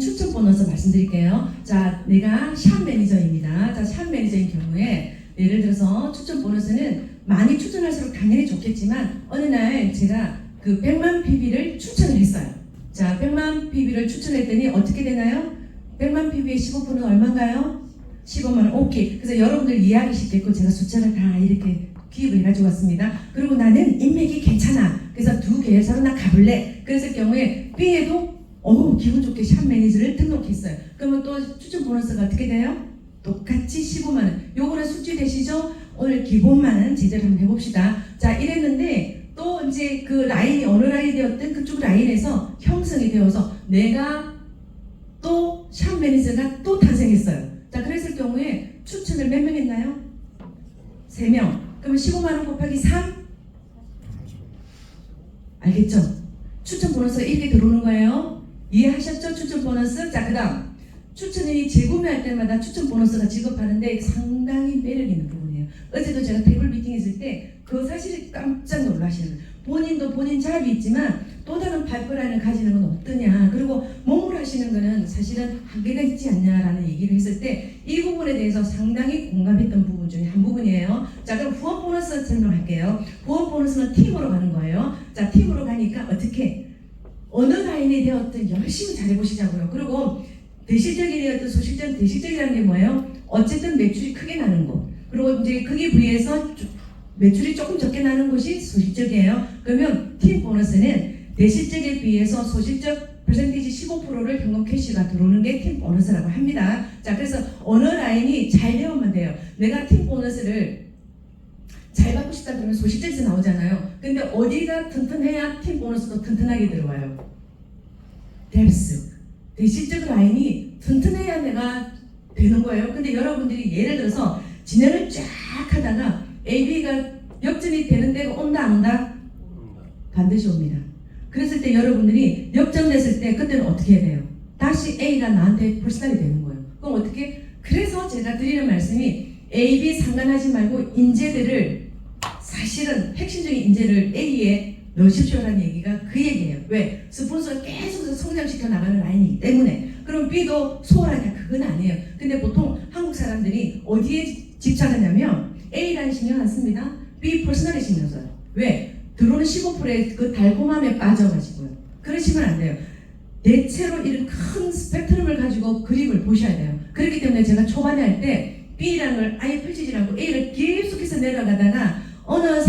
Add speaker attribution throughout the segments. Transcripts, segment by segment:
Speaker 1: 추천 보너스 말씀드릴게요. 자, 내가 샵 매니저입니다. 자, 샵 매니저인 경우에 예를 들어서 추천 보너스는 많이 추천할수록 당연히 좋겠지만 어느 날 제가 그 100만 PB를 추천을 했어요. 자, 100만 PB를 추천했더니 어떻게 되나요? 100만 PB의 15%는 얼마인가요? 15만 원. 오케이. 그래서 여러분들 이해하기 쉽겠고 제가 숫자를 다 이렇게 기입을 해가지고 왔습니다. 그리고 나는 인맥이 괜찮아. 그래서 두 계열사로 나 가볼래. 그랬을 경우에 B에도 기분 좋게 샵 매니저를 등록했어요. 그러면 또 추천 보너스가 어떻게 돼요? 똑같이 15만 원. 요거는 숙지 되시죠? 오늘 기본만은 제대로 한번 해봅시다. 자, 이랬는데 또 이제 그 라인이 어느 라인이 되었든 그쪽 라인에서 형성이 되어서 내가 또 샵 매니저가 또 탄생했어요. 자, 그랬을 경우에 추천을 몇 명 했나요? 3명. 그러면 15만 원 곱하기 3? 알겠죠? 추천 보너스가 이렇게 들어오는 거예요. 이해하셨죠? 추천 보너스. 자, 그 다음 추천인이 재구매할 때마다 추천 보너스가 지급하는데 상당히 매력 있는 부분이에요. 어제도 제가 테이블 미팅 했을 때 그 사실이 깜짝 놀라시는 거예요. 본인도 본인 잡이 있지만 또 다른 파이프라인을 가지는 건 어떠냐, 그리고 몸으로 하시는 거는 사실은 한계가 있지 않냐라는 얘기를 했을 때 이 부분에 대해서 상당히 공감했던 부분 중에 한 부분이에요. 자, 그럼 후원 보너스 설명할게요. 후원 보너스는 팀으로 가는 거예요. 자, 팀으로 가니까 어떻게 어느 라인이 되었든 열심히 잘해보시자고요. 그리고 대실적이 되었든 소실적, 대실적이라는 게 뭐예요? 어쨌든 매출이 크게 나는 거. 그리고 이제 거기에 비해서 매출이 조금 적게 나는 곳이 소실적이에요. 그러면 팀 보너스는 대실적에 비해서 소실적 퍼센티지 15%를 현금 캐시가 들어오는 게 팀 보너스라고 합니다. 자, 그래서 어느 라인이 잘 되면 돼요. 내가 팀 보너스를 잘 받고 싶다 그러면 소실적에서 나오잖아요. 근데 어디가 튼튼해야 팀 보너스도 튼튼하게 들어와요? 뎁스. 대실적 라인이 튼튼해야 내가 되는 거예요. 근데 여러분들이 예를 들어서 진행을 쫙 하다가 AB가 역전이 되는 데가 온다 안 온다? 반드시 옵니다. 그랬을 때 여러분들이 역전됐을 때 그때는 어떻게 해야 돼요? 다시 A가 나한테 불살이 되는 거예요. 그럼 어떻게? 그래서 제가 드리는 말씀이 AB 상관하지 말고 인재들을, 사실은 핵심적인 인재를 A에 넣으십시오라는 얘기가 그 얘기예요. 왜? 스폰서가 계속 성장시켜 나가는 라인이기 때문에. 그럼 B도 소홀하냐? 그건 아니에요. 근데 보통 한국 사람들이 어디에 집착하냐면 A 라인 신경 안 씁니다. B 퍼스널에 신경 써요. 왜? 들어오는 15%의 그 달콤함에 빠져가지고요. 그러시면 안 돼요. 대체로 이런 큰 스펙트럼을 가지고 그림을 보셔야 돼요. 그렇기 때문에 제가 초반에 할 때 B라는 걸 아예 펼치지 않고 A를 계속해서 내려가다가 어느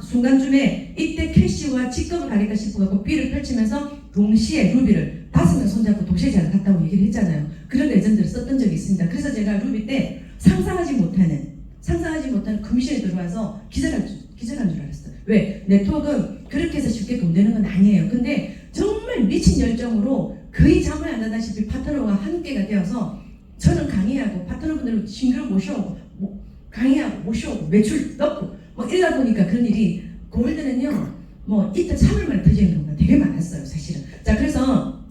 Speaker 1: 순간쯤에 이때 캐시와 직급을 가겠다 싶어갖고 B를 펼치면서 동시에 루비를 5명 손잡고 동시에 제가 갔다고 얘기를 했잖아요. 그런 레전드를 썼던 적이 있습니다. 그래서 제가 루비 때 상상하지 못하는 커미션이 들어와서 기절한 줄 알았어요. 왜? 네트워크는 그렇게 해서 쉽게 돈 되는 건 아니에요. 근데 정말 미친 열정으로 거의 잠을 안 자다시피 파트너와 함께가 되어서 저는 강의하고 파트너분들은 싱글 모셔오고 강의하고 모셔오고 매출 넣고 이러다 보니까 그런 일이 골드는요 이틀 3일 만에 터지는 경우가 되게 많았어요, 사실은. 자, 그래서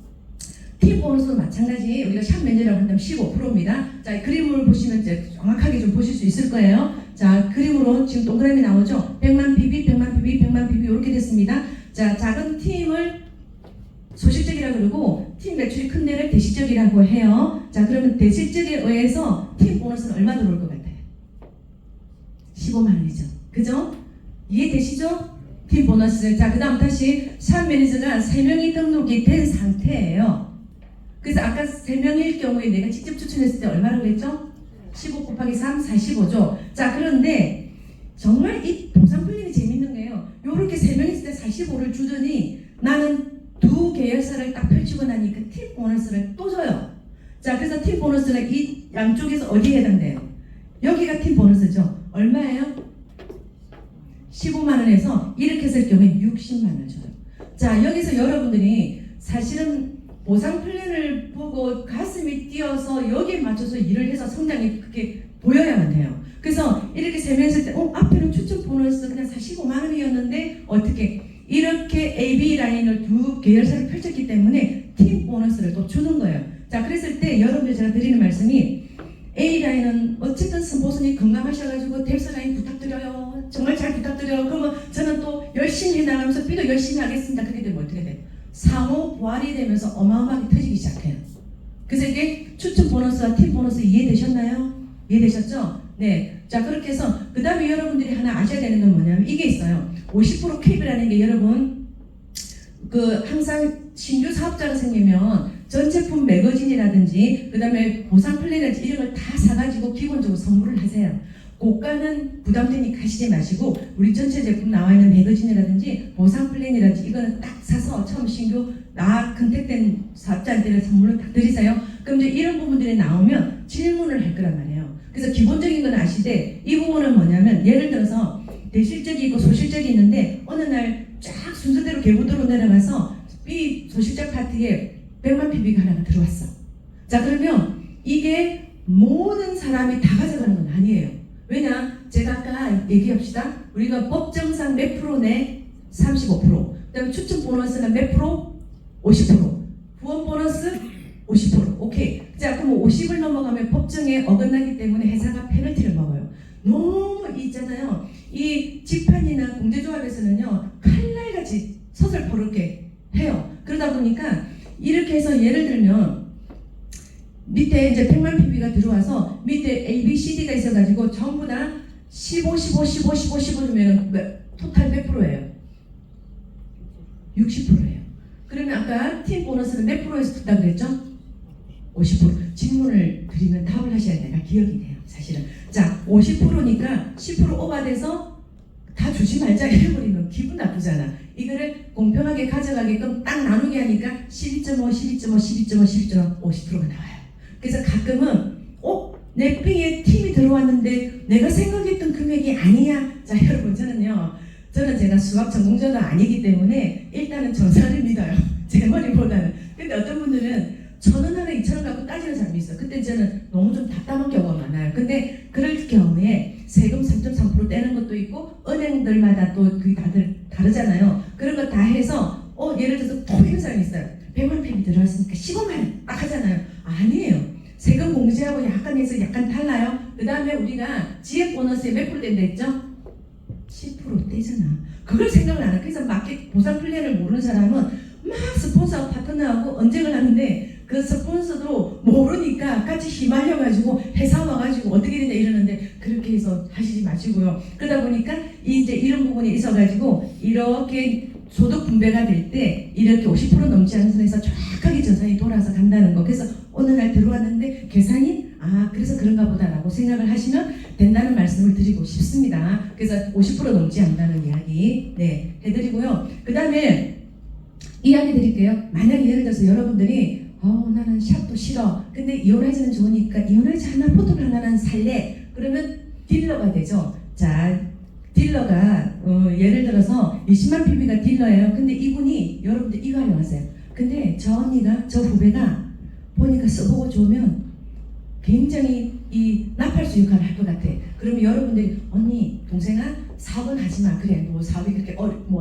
Speaker 1: 팀 보너스도 마찬가지. 우리가 샵 매니저라고 한다면 15%입니다. 자, 그림을 보시면 이제 정확하게 좀 보실 수 있을 거예요. 자, 그림으로 지금 동그라미 나오죠? 100만 PB, 100만 PB, 100만 PB 이렇게 됐습니다. 자, 작은 팀을 소실적이라고 그러고 팀 매출이 큰 데를 대실적이라고 해요. 자, 그러면 대실적에 의해서 팀 보너스는 얼마 들어올 것 같아요? 15만 원이죠. 그죠? 이해되시죠? 팀 보너스. 자, 그 다음 다시 샵 매니저가 3명이 등록이 된 상태예요. 그래서 아까 3명일 경우에 내가 직접 추천했을 때 얼마라고 했죠? 15 곱하기 3, 45죠. 자, 그런데 정말 이 동상 풀림이 재밌는 거예요. 요렇게 3명 있을 때 45를 주더니 나는 두 계열사를 딱 펼치고 나니까 팀 보너스를 또 줘요. 자, 그래서 팀 보너스가 이 양쪽에서 어디에 해당돼요? 여기가 팀 보너스죠. 얼마예요? 15만 원에서 이렇게 했을 경우에 60만 원을 줘요. 자, 여기서 여러분들이 사실은 보상 플랜을 보고 가슴이 뛰어서 여기에 맞춰서 일을 해서 성장이 그렇게 보여야만 돼요. 그래서 이렇게 세명했을 때 앞에는 추천 보너스 그냥 45만 원이었는데 어떻게 이렇게 AB 라인을 두 계열사를 펼쳤기 때문에 팀 보너스를 또 주는 거예요. 자, 그랬을 때 여러분들 제가 드리는 말씀이 A 라인은 어쨌든 선보선이 건강하셔가지고 뎁스 라인 부탁드려요. 정말 잘 부탁드려요. 그러면 저는 또 열심히 해나가면서 B도 열심히 하겠습니다. 그렇게 되면 어떻게 돼요? 상호 부활이 되면서 어마어마하게 터지기 시작해요. 그래서 이게 추천 보너스와 팀 보너스 이해되셨나요? 이해되셨죠? 네. 자, 그렇게 해서 그 다음에 여러분들이 하나 아셔야 되는 건 뭐냐면 이게 있어요. 50% 캡이라는 게 여러분 항상 신규 사업자가 생기면 전 제품 매거진이라든지 그 다음에 보상 플랜이라든지 이런 걸 다 사가지고 기본적으로 선물을 하세요. 고가는 부담되니까 하시지 마시고 우리 전체 제품 나와 있는 매거진이라든지 보상 플랜이라든지 이거는 딱 사서 처음 신규 컨택된 사업자한테는 선물로 딱 드리세요. 그럼 이제 이런 부분들이 나오면 질문을 할 거란 말이에요. 그래서 기본적인 건 아시되 이 부분은 뭐냐면 예를 들어서 대실적이 있고 소실적이 있는데 어느 날 쫙 순서대로 계보도로 내려가서 B 소실적 파트에 100만 PB가 하나가 들어왔어. 자, 그러면 이게 모든 사람이 다 가져가는 건 아니에요. 왜냐? 제가 아까 얘기합시다. 우리가 법정상 몇 프로 내? 35%. 그 다음에 추천 보너스는 몇 프로? 50%. 후원 보너스? 50%. 오케이. 자, 그럼 50을 넘어가면 법정에 어긋나기 때문에 회사가 페널티를 먹어요. 너무 있잖아요. 이 집판이나 공제조합에서는요, 칼날같이 서슬퍼렇게 해요. 그러다 보니까 이렇게 해서 예를 들면 밑에 이제 100만 PB가 들어와서 밑에 A, B, C, D가 있어가지고 전부 다 15, 15, 15, 15, 15 주면 토탈 몇 프로예요? 60%예요. 그러면 아까 팀 보너스는 몇 프로에서 준다고 그랬죠? 50%. 질문을 드리면 답을 하셔야 내가 기억이 돼요. 사실은. 자, 50%니까 10% 오버돼서 다 주지 말자 해버리면 기분 나쁘잖아. 이거를 공평하게 가져가게끔 딱 나누게 하니까 12.5, 12.5, 12.5, 12.5, 50%가 나와요. 그래서 가끔은 내 핑에 팀이 들어왔는데 내가 생각했던 금액이 아니야. 자, 여러분 저는 제가 수학 전공자도 아니기 때문에 일단은 전사를 믿어요. 제 머리보다는. 근데 어떤 분들은 1,000원 하나 2,000원 갖고 따지는 사람이 있어요. 그때 저는 너무 좀 답답한 경우가 많아요. 근데 그럴 경우에 세금 3.3% 떼는 것도 있고 은행들마다 또 그게 다들 다르잖아요. 그런 거 다 해서 예를 들어서 톡 이런 사람이 있어요. 100만 PB 들어왔으니까 15만 원 딱 하잖아요. 아니에요. 세금 공제하고 약간 해서 약간 달라요. 그 다음에 우리가 지역 보너스에 몇 프로 된다 했죠? 10% 떼잖아. 그걸 생각을 안 해요. 그래서 마켓 보상 플랜을 모르는 사람은 막 스폰서하고 파트너하고 언쟁을 하는데 그 스폰서도 모르니까 같이 휘말려가지고 회사 와가지고 어떻게 되냐 이러는데 그렇게 해서 하시지 마시고요. 그러다 보니까 이제 이런 부분이 있어가지고 이렇게 소득 분배가 될 때 이렇게 50% 넘지 않은 선에서 정확하게 전산이 돌아서 간다는 거. 그래서 어느 날 들어왔는데 계산이 그래서 그런가 보다라고 생각을 하시면 된다는 말씀을 드리고 싶습니다. 그래서 50% 넘지 않는다는 이야기 해드리고요. 그 다음에 이야기 드릴게요. 만약에 예를 들어서 여러분들이 나는 샵도 싫어. 근데 이온하이즈는 좋으니까 이온하이즈 하나, 포토를 하나는 살래. 그러면 딜러가 되죠. 자, 딜러가 예를 들어서 20만 PB가 딜러예요. 근데 이분이 여러분들 이거 하려 하세요. 근데 저 언니가, 저 후배가 보니까 써보고 좋으면 굉장히 이 나팔수 역할을 할 것 같아. 그러면 여러분들이 언니, 동생아, 사업은 하지 마. 그래, 뭐 사업이 그렇게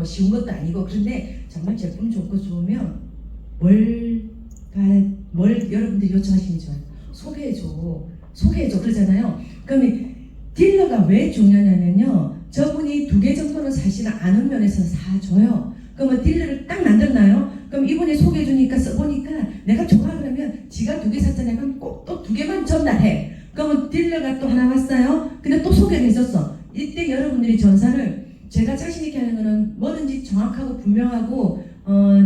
Speaker 1: 쉬운 것도 아니고. 그런데 정말 제품 좋고 좋으면 뭘 여러분들이 요청하시는 게 좋아요. 소개해줘 그러잖아요. 그러면 딜러가 왜 중요하냐면요, 저분이 2개 정도는 사실은 아는 면에서는 사줘요. 그러면 딜러를 딱 만들나요? 그럼 이분이 소개해주니까 써보니까 내가 좋아 그러면 지가 2개 샀잖아요. 그럼 꼭 또 2개만 전달해. 그러면 딜러가 또 하나 왔어요. 근데 또 소개를 해줬어. 이때 여러분들이 전사를 제가 자신있게 하는 거는 뭐든지 정확하고 분명하고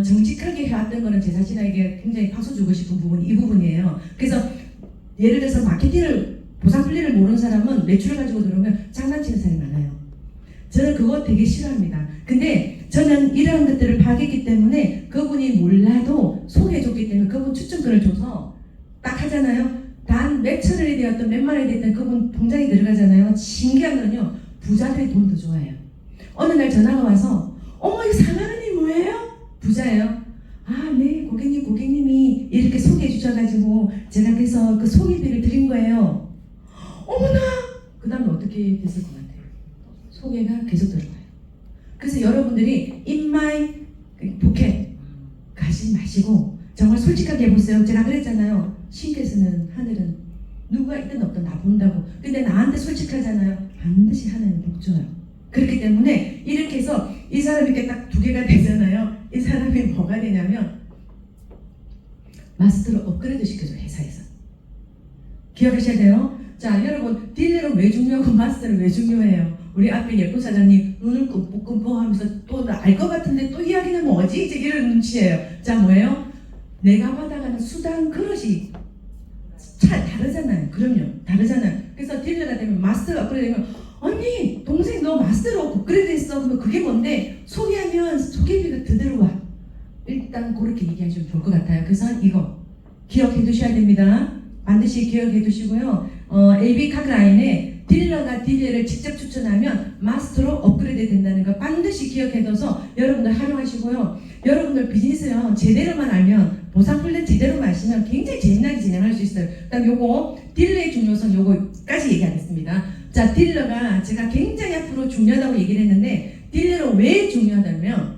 Speaker 1: 정직하게 해왔던 거는 제 자신에게 굉장히 박수 주고 싶은 부분이 이 부분이에요. 그래서 예를 들어서 마케팅을 보상 플랜을 모르는 사람은 매출을 가지고 들어오면 장난치는 사람이 많아요. 저는 그거 되게 싫어합니다. 근데 저는 이러한 것들을 파악했기 때문에 그분이 몰라도 소개해줬기 때문에 그분 추천권을 줘서 딱 하잖아요. 단 몇천 원이 되었든 몇만 원이 되었든 그분 통장에 들어가잖아요. 신기한 건요, 부자들이 돈 더 좋아해요. 어느 날 전화가 와서 어머 이 4만 원이 뭐예요? 부자예요. 네 고객님이 이렇게 소개해 주셔가지고 제가 그래서 그 소개비를 드린 거예요. 어머나! 그 다음에 어떻게 됐을 것 같아요? 소개가 계속 들어가요. 그래서 여러분들이 인마이 포켓 가지 마시고 정말 솔직하게 해보세요. 제가 그랬잖아요. 신께서는 하늘은 누가 있든 없든 나 본다고. 근데 나한테 솔직하잖아요. 반드시 하나님 복 줘요. 그렇기 때문에 이렇게 해서 이 사람이 이렇게 딱 2개가 되잖아요. 이 사람이 뭐가 되냐면 마스터를 업그레이드 시켜줘요. 회사에서. 기억하셔야 돼요. 자, 여러분 딜러는 왜 중요하고 마스터는 왜 중요해요? 우리 앞에 예쁜 사장님 눈을 끔뻑끔뻑 하면서 또 알 것 같은데 또 이야기는 뭐지? 이제 이런 눈치예요. 자, 뭐예요? 내가 받아가는 수당 그릇이 다르잖아요. 그럼요. 다르잖아요. 그래서 딜러가 되면 마스터가 업그레이드 되면 언니 동생 너 마스터로 업그레이드 했어. 그러면 그게 뭔데? 소개하면 소개비가 더 들어와. 일단 그렇게 얘기하시면 좋을 것 같아요. 그래서 이거 기억해 두셔야 됩니다. 반드시 기억해 두시고요. AB 카그라인에 딜러가 딜러를 직접 추천하면 마스터로 업그레이드 된다는 거 반드시 기억해둬서 여러분들 활용하시고요. 여러분들 비즈니스요 제대로만 알면 보상 플랜 제대로만 아시면 굉장히 재미나게 진행할 수 있어요. 그다음 요거 딜러의 중요성 요거까지 얘기하겠습니다. 자, 딜러가 제가 굉장히 앞으로 중요하다고 얘기를 했는데 딜러는 왜 중요하다면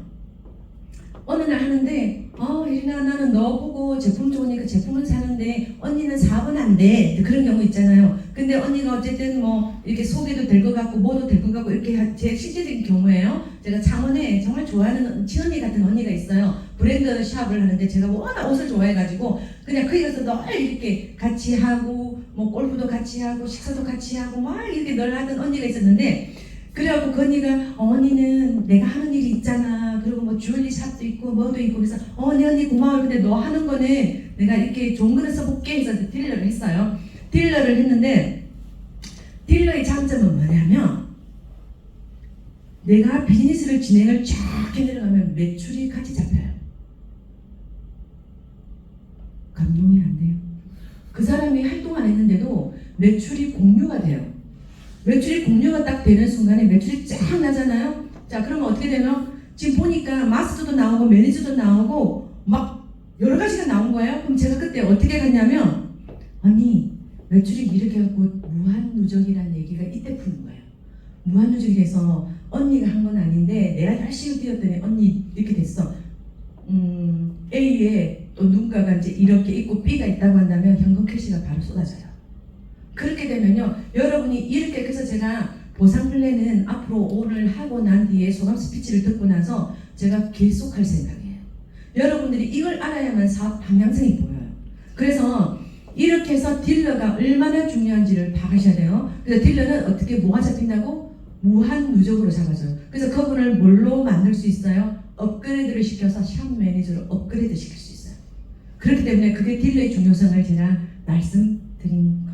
Speaker 1: 어느 날 하는데 이리나 나는 너 보고 제품 좋으니까 제품은 사는데 언니는 사업은 안 돼. 그런 경우 있잖아요. 근데 언니가 어쨌든 뭐 이렇게 소개도 될 것 같고 뭐도 될 것 같고 이렇게 제 실제적인 경우예요. 제가 창원에 정말 좋아하는 친언니 같은 언니가 있어요. 브랜드 샵을 하는데 제가 워낙 옷을 좋아해가지고 그냥 거기 가서 늘 이렇게 같이 하고 뭐 골프도 같이 하고 식사도 같이 하고 막 이렇게 늘 하던 언니가 있었는데 그래갖고 그 언니가 언니는 내가 하는 일이 있잖아. 그리고 뭐 주얼리 샵도 있고 뭐도 있고 그래서 네 언니 고마워. 근데 너 하는 거는 내가 이렇게 좋은 거를 써볼게 해서 딜러를 했어요. 딜러를 했는데 딜러의 장점은 뭐냐면 내가 비즈니스를 진행을 쫙 해내려가면 매출이 같이 잡혀요. 감동이 안 돼요. 그 사람이 활동 안 했는데도 매출이 공유가 돼요. 매출이 공유가 딱 되는 순간에 매출이 쫙 나잖아요. 자, 그러면 어떻게 되면 지금 보니까 마스터도 나오고 매니저도 나오고 막 여러 가지가 나온 거예요. 그럼 제가 그때 어떻게 갔냐면 아니 매출이 이렇게 갖고 무한누적이라는 얘기가 이때 푸는 거예요. 무한누적이 돼서 언니가 한 건 아닌데 내가 열심히 뛰었더니 언니 이렇게 됐어. A에 또 누군가가 이제 이렇게 있고 B가 있다고 한다면 현금 캐시가 바로 쏟아져요. 그렇게 되면요, 여러분이 이렇게 그래서 제가 보상 플랜은 앞으로 오늘 하고 난 뒤에 소감 스피치를 듣고 나서 제가 계속 할 생각이에요. 여러분들이 이걸 알아야만 사업 방향성이 보여요. 그래서 이렇게 해서 딜러가 얼마나 중요한지를 파악하셔야 돼요. 그래서 딜러는 어떻게 뭐가 잡힌다고? 무한 누적으로 잡아줘요. 그래서 그분을 뭘로 만들 수 있어요? 업그레이드를 시켜서 샵 매니저로 업그레이드 시킬 수 있어요. 그렇기 때문에 그게 딜러의 중요성을 제가 말씀드린